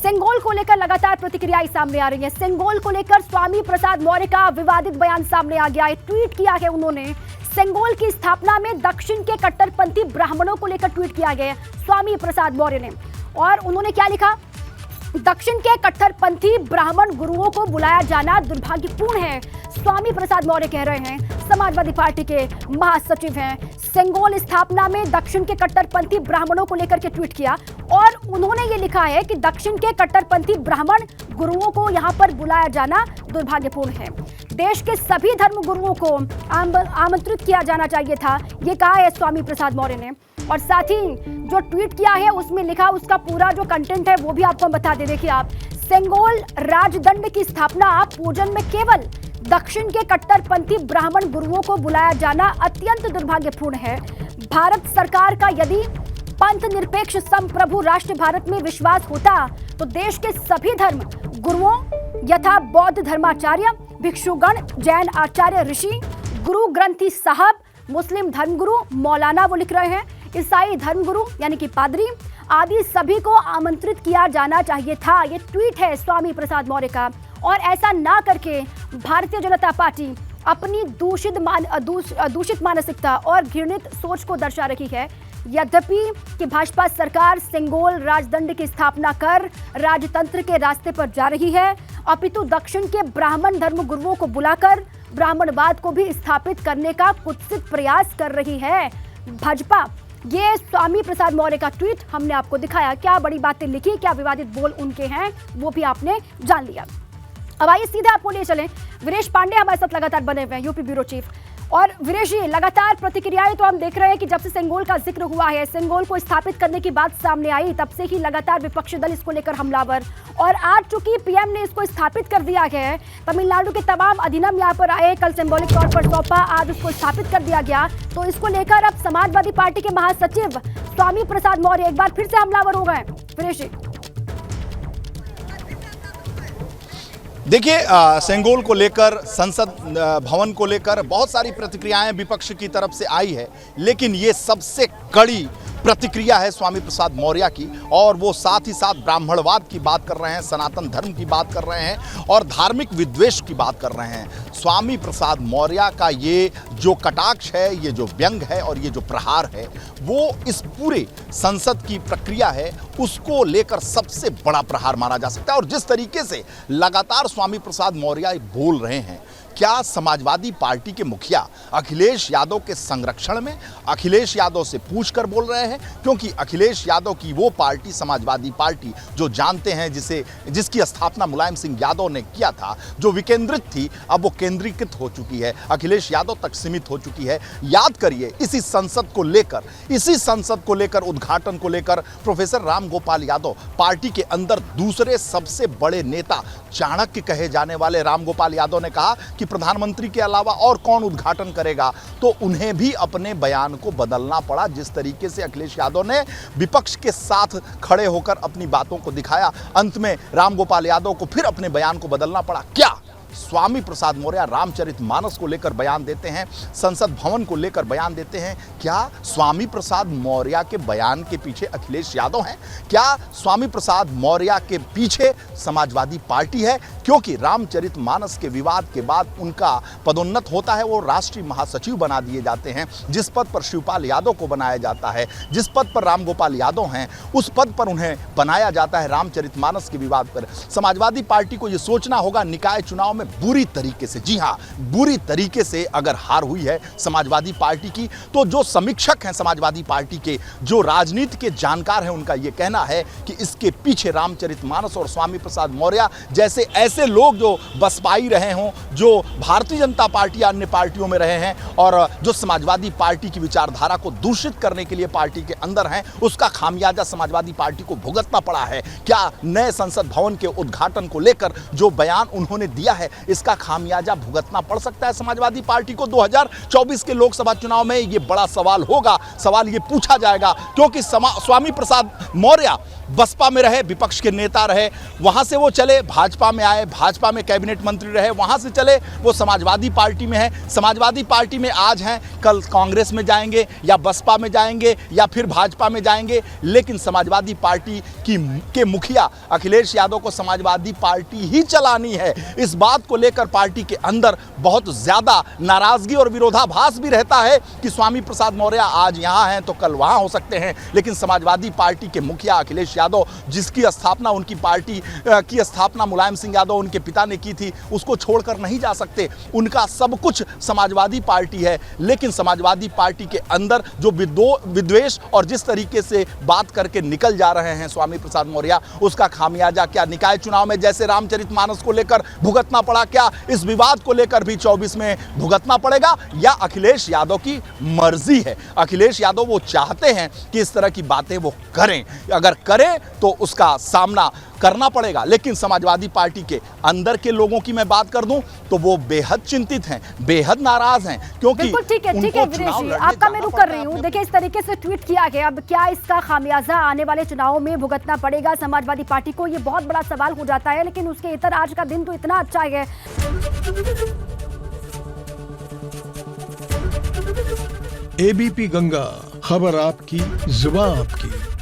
सेंगोल को लेकर लगातार प्रतिक्रियाएं सामने आ रही हैं। सेंगोल को लेकर स्वामी प्रसाद मौर्य का विवादित बयान सामने आ गया है। ट्वीट किया है उन्होंने। सेंगोल की स्थापना में दक्षिण के कट्टरपंथी ब्राह्मणों को लेकर ट्वीट किया गया है स्वामी प्रसाद मौर्य ने। और उन्होंने क्या लिखा? दक्षिण के कट्टरपंथी ब्राह्मण गुरुओं को बुलाया जाना दुर्भाग्यपूर्ण है। स्वामी प्रसाद मौर्य कह रहे हैं, समाजवादी पार्टी के महासचिव हैं। सेंगोल स्थापना में दक्षिण के कट्टरपंथी ब्राह्मणों को लेकर के ट्वीट किया और उन्होंने ये लिखा है कि दक्षिण के कट्टरपंथी ब्राह्मण गुरुओं को यहां पर बुलाया जाना दुर्भाग्यपूर्ण है। देश के सभी धर्म गुरुओं को आमंत्रित किया जाना चाहिए था, ये कहा है स्वामी प्रसाद मौर्य ने। और साथ ही जो ट्वीट किया है उसमें लिखा, उसका पूरा जो कंटेंट है वो भी आपको हम बता दे। देखिए आप, सेंगोल राजदंड की स्थापना पूजन में केवल दक्षिण के कट्टरपंथी ब्राह्मण गुरुओं को बुलाया जाना अत्यंत दुर्भाग्यपूर्ण है। भारत सरकार का यदि पंथ निरपेक्ष संप्रभु राष्ट्र भारत में विश्वास होता तो देश के सभी धर्म गुरुओं यथा बौद्ध धर्माचार्य, भिक्षुगण, जैन आचार्य ऋषि, गुरु ग्रंथी साहब, मुस्लिम धर्मगुरु मौलाना वो लिख रहे हैं, ईसाई धर्मगुरु यानी कि पादरी आदि सभी को आमंत्रित किया जाना चाहिए था। ये ट्वीट है स्वामी प्रसाद मौर्य का। और ऐसा ना करके भारतीय जनता पार्टी अपनी दूषित मानसिकता और घृणित सोच को दर्शा रही है। यद्यपि कि भाजपा सरकार सेंगोल राजदंड की स्थापना कर राजतंत्र के रास्ते पर जा रही है, अपितु दक्षिण के ब्राह्मण धर्म गुरुओं को बुलाकर ब्राह्मणवाद को भी स्थापित करने का कुत्सित प्रयास कर रही है भाजपा। ये स्वामी प्रसाद मौर्य का ट्वीट हमने आपको दिखाया। क्या बड़ी बातें लिखी, क्या विवादित बोल उनके हैं, वो भी आपने जान लिया। अब आइए सीधे आपको लिए चलें। वीरेश पांडे हमारे साथ लगातार बने हुए हैं, यूपी ब्यूरो चीफ। और वीरेश जी, लगातार प्रतिक्रियाएं तो हम देख रहे हैं कि जब से सेंगोल का जिक्र हुआ है, सेंगोल को स्थापित करने की बात सामने आई, तब से ही लगातार विपक्षी दल इसको लेकर हमलावर। और आज चूंकि पीएम ने इसको स्थापित कर दिया है, तमिलनाडु के तमाम अधिनियम यहाँ पर आए, कल सिंबॉलिक तौर पर सौंपा, आज उसको स्थापित कर दिया गया, तो इसको लेकर अब समाजवादी पार्टी के महासचिव स्वामी प्रसाद मौर्य एक बार फिर से हमलावर हो गए। वीरेश जी, देखिए, सेंगोल को लेकर, संसद भवन को लेकर बहुत सारी प्रतिक्रियाएं विपक्ष की तरफ से आई है, लेकिन ये सबसे कड़ी प्रतिक्रिया है स्वामी प्रसाद मौर्य की। और वो साथ ही साथ ब्राह्मणवाद की बात कर रहे हैं, सनातन धर्म की बात कर रहे हैं और धार्मिक विद्वेष की बात कर रहे हैं। स्वामी प्रसाद मौर्य का ये जो कटाक्ष है, ये जो व्यंग है और ये जो प्रहार है, वो इस पूरे संसद की प्रक्रिया है, उसको लेकर सबसे बड़ा प्रहार माना जा सकता है। और जिस तरीके से लगातार स्वामी प्रसाद मौर्य बोल रहे हैं, क्या समाजवादी पार्टी के मुखिया अखिलेश यादव के संरक्षण में, अखिलेश यादव से पूछकर बोल रहे हैं? क्योंकि अखिलेश यादव की वो पार्टी, समाजवादी पार्टी जो जानते हैं, जिसकी स्थापना मुलायम सिंह यादव ने किया था, जो विकेंद्रित थी, अब वो केंद्रीकृत हो चुकी है, अखिलेश यादव तक सीमित हो चुकी है। याद करिए, इसी संसद को लेकर उद्घाटन को लेकर प्रोफेसर राम गोपाल यादव, पार्टी के अंदर दूसरे सबसे बड़े नेता, चाणक्य कहे जाने वाले राम गोपाल यादव ने कहा कि प्रधानमंत्री के अलावा और कौन उद्घाटन करेगा, तो उन्हें भी अपने बयान को बदलना पड़ा। जिस तरीके से अखिलेश यादव ने विपक्ष के साथ खड़े होकर अपनी बातों को दिखाया, अंत में राम गोपाल यादव को फिर अपने बयान को बदलना पड़ा। क्या स्वामी प्रसाद मौर्य रामचरितमानस को लेकर बयान देते हैं, संसद भवन को लेकर बयान देते हैं? क्या स्वामी प्रसाद मौर्य के बयान के पीछे अखिलेश यादव हैं? क्या स्वामी प्रसाद मौर्य के पीछे समाजवादी पार्टी है? क्योंकि रामचरितमानस के विवाद के बाद उनका पदोन्नत होता है, वो राष्ट्रीय महासचिव बना दिए जाते हैं। जिस पद पर शिवपाल यादव को बनाया जाता है, जिस पद पर रामगोपाल यादव हैं, उस पद पर उन्हें बनाया जाता है रामचरितमानस के विवाद पर। समाजवादी पार्टी को ये सोचना होगा, निकाय चुनाव में बुरी तरीके से, जी हाँ, बुरी तरीके से अगर हार हुई है समाजवादी पार्टी की, तो जो समीक्षक हैं समाजवादी पार्टी के, जो राजनीति के जानकार हैं, उनका यह कहना है कि इसके पीछे रामचरितमानस और स्वामी प्रसाद मौर्य जैसे ऐसे लोग जो बसपाई रहे हों, जो भारतीय जनता पार्टी अन्य पार्टियों में रहे हैं और जो समाजवादी पार्टी की विचारधारा को दूषित करने के लिए पार्टी के अंदर हैं, उसका खामियाजा समाजवादी पार्टी को भुगतना पड़ा है। क्या नए संसद भवन के उद्घाटन को लेकर जो बयान उन्होंने दिया है, इसका खामियाजा भुगतना पड़ सकता है समाजवादी पार्टी को? 2024 के लोकसभा चुनाव में ये बड़ा सवाल होगा, सवाल ये पूछा जाएगा, क्योंकि स्वामी प्रसाद मौर्य बसपा में रहे, विपक्ष के नेता रहे, वहां से वो चले भाजपा में आए, भाजपा में कैबिनेट मंत्री रहे, वहां से चले वो समाजवादी पार्टी में है, समाजवादी पार्टी में आज हैं, कल कांग्रेस में जाएंगे या बसपा में जाएंगे या फिर भाजपा में जाएंगे। लेकिन समाजवादी पार्टी के मुखिया अखिलेश यादव को समाजवादी पार्टी ही चलानी है। इस बात को लेकर पार्टी के अंदर बहुत ज्यादा नाराजगी और विरोधाभास भी रहता है कि स्वामी प्रसाद मौर्य आज यहां हैं तो कल वहां हो सकते हैं। लेकिन समाजवादी पार्टी के मुखिया अखिलेश यादव, जिसकी स्थापना उनकी पार्टी की स्थापना मुलायम सिंह यादव उनके पिता ने की थी, उसको छोड़कर नहीं जा सकते। उनका सब कुछ समाजवादी पार्टी है। लेकिन समाजवादी पार्टी के अंदर जो विद्वेष और जिस तरीके से बात करके निकल जा रहे हैं स्वामी प्रसाद मौर्य, उसका खामियाजा क्या निकाय चुनाव में जैसे रामचरितमानस को लेकर भुगतना पड़ा, क्या इस विवाद को लेकर भी 24 में भुगतना पड़ेगा, या अखिलेश यादव की मर्जी है? अखिलेश यादव वो चाहते हैं कि इस तरह की बातें वो करें, अगर करें तो उसका सामना करना पड़ेगा। लेकिन समाजवादी पार्टी के अंदर के लोगों की मैं बात कर दूं तो वो बेहद चिंतित हैं, बेहद नाराज हैं, क्योंकि बिल्कुल ठीक है वीरेश जी, आपका मैं रुक कर रही हूँ। देखिए, इस तरीके से ट्वीट किया गया, अब क्या इसका खामियाजा आने वाले चुनाव में भुगतना पड़ेगा समाजवादी पार्टी को, ये बहुत बड़ा सवाल हो जाता है। लेकिन उसके इतर आज का दिन तो इतना अच्छा है। एबीपी गंगा, खबर आपकी, जुबान आपकी।